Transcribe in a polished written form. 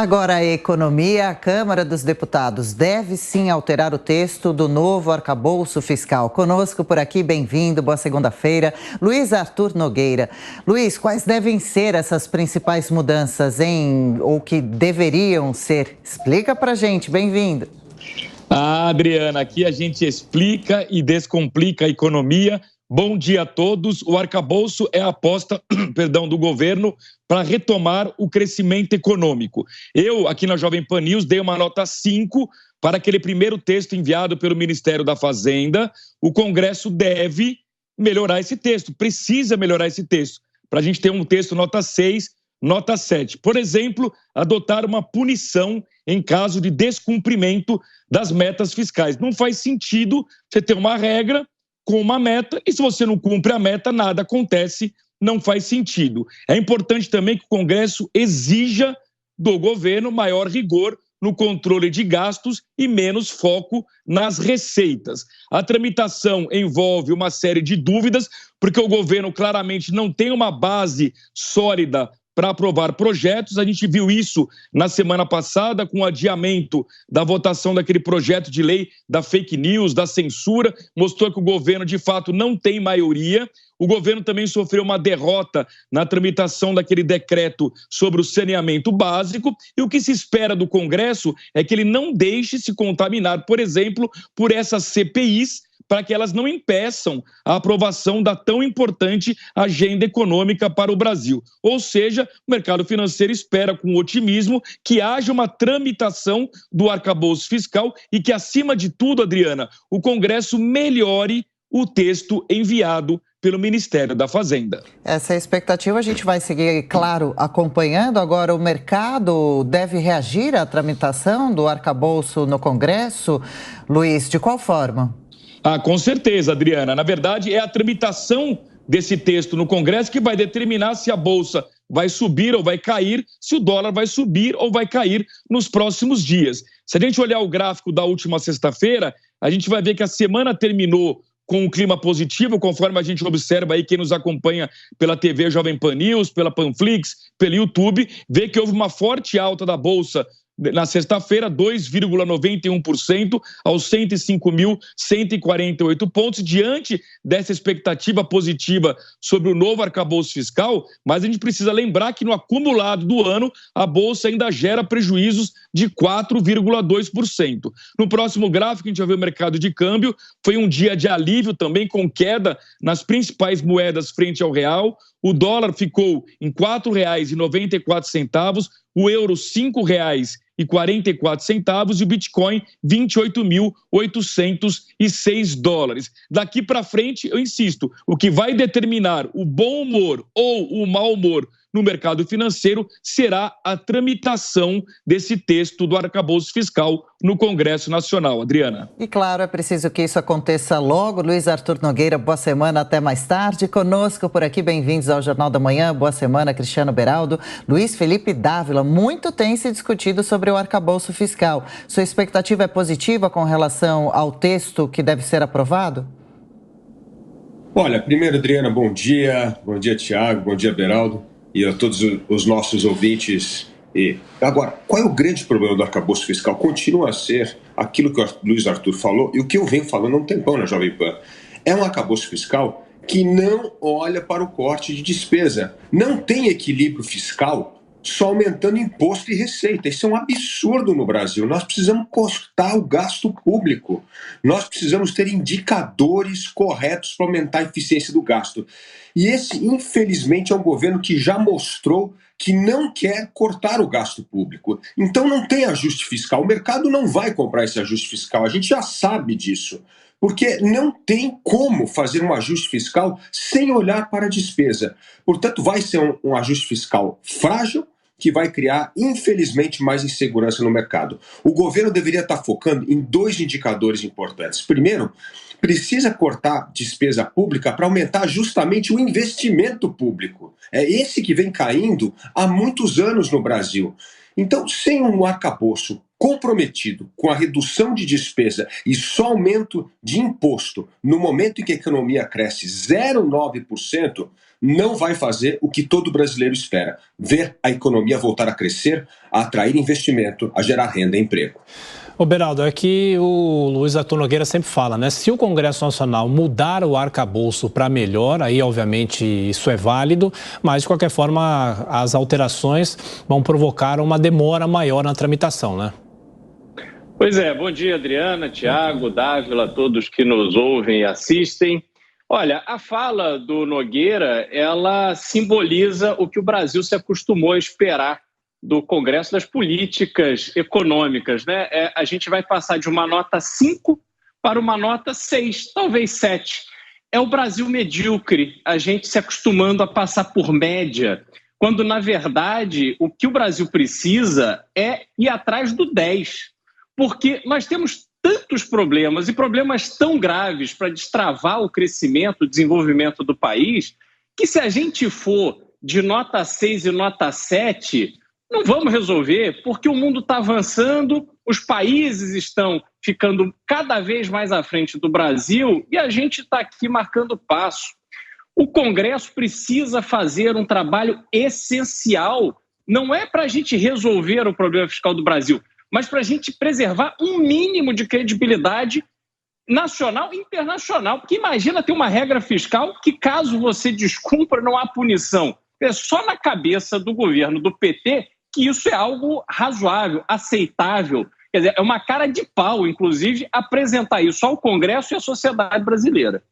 Agora, a economia, a Câmara dos Deputados deve sim alterar o texto do novo arcabouço fiscal. Conosco por aqui, bem-vindo, boa segunda-feira, Luiz Arthur Nogueira. Luiz, quais devem ser essas principais mudanças, ou que deveriam ser? Explica pra gente, bem-vindo. Adriana, aqui a gente explica e descomplica a economia. Bom dia a todos. O arcabouço é a aposta, do governo para retomar o crescimento econômico. Eu, aqui na Jovem Pan News, dei uma nota 5 para aquele primeiro texto enviado pelo Ministério da Fazenda. O Congresso deve melhorar esse texto, precisa melhorar esse texto, para a gente ter um texto nota 6, nota 7. Por exemplo, adotar uma punição em caso de descumprimento das metas fiscais. Não faz sentido você ter uma regra com uma meta, e se você não cumpre a meta, nada acontece, não faz sentido. É importante também que o Congresso exija do governo maior rigor no controle de gastos e menos foco nas receitas. A tramitação envolve uma série de dúvidas, porque o governo claramente não tem uma base sólida para aprovar projetos. A gente viu isso na semana passada com o adiamento da votação daquele projeto de lei da fake news, da censura, mostrou que o governo de fato não tem maioria. O governo também sofreu uma derrota na tramitação daquele decreto sobre o saneamento básico, e o que se espera do Congresso é que ele não deixe se contaminar, por exemplo, por essas CPIs, para que elas não impeçam a aprovação da tão importante agenda econômica para o Brasil. Ou seja, o mercado financeiro espera com otimismo que haja uma tramitação do arcabouço fiscal e que, acima de tudo, Adriana, o Congresso melhore o texto enviado pelo Ministério da Fazenda. Essa é a expectativa, a gente vai seguir, claro, acompanhando. Agora, o mercado deve reagir à tramitação do arcabouço no Congresso? Luiz, de qual forma? Com certeza, Adriana. Na verdade, é a tramitação desse texto no Congresso que vai determinar se a Bolsa vai subir ou vai cair, se o dólar vai subir ou vai cair nos próximos dias. Se a gente olhar o gráfico da última sexta-feira, a gente vai ver que a semana terminou com um clima positivo, conforme a gente observa aí, quem nos acompanha pela TV Jovem Pan News, pela Panflix, pelo YouTube, vê que houve uma forte alta da Bolsa na sexta-feira, 2,91% aos 105.148 pontos, diante dessa expectativa positiva sobre o novo arcabouço fiscal. Mas a gente precisa lembrar que no acumulado do ano, a Bolsa ainda gera prejuízos de 4,2%. No próximo gráfico, a gente vai ver o mercado de câmbio. Foi um dia de alívio também, com queda nas principais moedas frente ao real. O dólar ficou em R$ 4,94, o euro R$ 5,44 e o Bitcoin R$ 28.806. Daqui para frente, eu insisto, o que vai determinar o bom humor ou o mau humor no mercado financeiro será a tramitação desse texto do arcabouço fiscal no Congresso Nacional. Adriana. E claro, é preciso que isso aconteça logo. Luiz Arthur Nogueira, boa semana, até mais tarde. Conosco por aqui, bem-vindos ao Jornal da Manhã. Boa semana, Cristiano Beraldo. Luiz Felipe Dávila, muito tem se discutido sobre o arcabouço fiscal. Sua expectativa é positiva com relação ao texto que deve ser aprovado? Olha, primeiro, Adriana, bom dia, Tiago, bom dia, Beraldo, e a todos os nossos ouvintes. Agora, qual é o grande problema do arcabouço fiscal? Continua a ser aquilo que o Luiz Arthur falou e o que eu venho falando há um tempão na Jovem Pan. É um arcabouço fiscal que não olha para o corte de despesa. Não tem equilíbrio fiscal só aumentando imposto e receita. Isso é um absurdo no Brasil. Nós precisamos cortar o gasto público. Nós precisamos ter indicadores corretos para aumentar a eficiência do gasto. E esse, infelizmente, é um governo que já mostrou que não quer cortar o gasto público. Então não tem ajuste fiscal. O mercado não vai comprar esse ajuste fiscal. A gente já sabe disso. Porque não tem como fazer um ajuste fiscal sem olhar para a despesa. Portanto, vai ser um ajuste fiscal frágil, que vai criar, infelizmente, mais insegurança no mercado. O governo deveria estar focando em dois indicadores importantes. Primeiro, precisa cortar despesa pública para aumentar justamente o investimento público. É esse que vem caindo há muitos anos no Brasil. Então, sem um arcabouço comprometido com a redução de despesa e só aumento de imposto no momento em que a economia cresce 0,9%, não vai fazer o que todo brasileiro espera: ver a economia voltar a crescer, a atrair investimento, a gerar renda e emprego. Ô Beraldo, é que o Luiz Arthur Nogueira sempre fala, né? Se o Congresso Nacional mudar o arcabouço para melhor, aí obviamente isso é válido, mas de qualquer forma as alterações vão provocar uma demora maior na tramitação, né? Pois é, bom dia Adriana, Tiago, Dávila, todos que nos ouvem e assistem. Olha, a fala do Nogueira, ela simboliza o que o Brasil se acostumou a esperar do Congresso, das políticas econômicas, né? A gente vai passar de uma nota 5 para uma nota 6, talvez 7. É o Brasil medíocre, a gente se acostumando a passar por média, quando, na verdade, o que o Brasil precisa é ir atrás do 10. Porque nós temos tantos problemas e problemas tão graves para destravar o crescimento, o desenvolvimento do país, que se a gente for de nota 6 e nota 7, não vamos resolver, porque o mundo está avançando, os países estão ficando cada vez mais à frente do Brasil e a gente está aqui marcando passo. O Congresso precisa fazer um trabalho essencial, não é para a gente resolver o problema fiscal do Brasil, mas para a gente preservar um mínimo de credibilidade nacional e internacional. Porque imagina ter uma regra fiscal que, caso você descumpra, não há punição. É só na cabeça do governo do PT que isso é algo razoável, aceitável. Quer dizer, é uma cara de pau, inclusive, apresentar isso ao Congresso e à sociedade brasileira.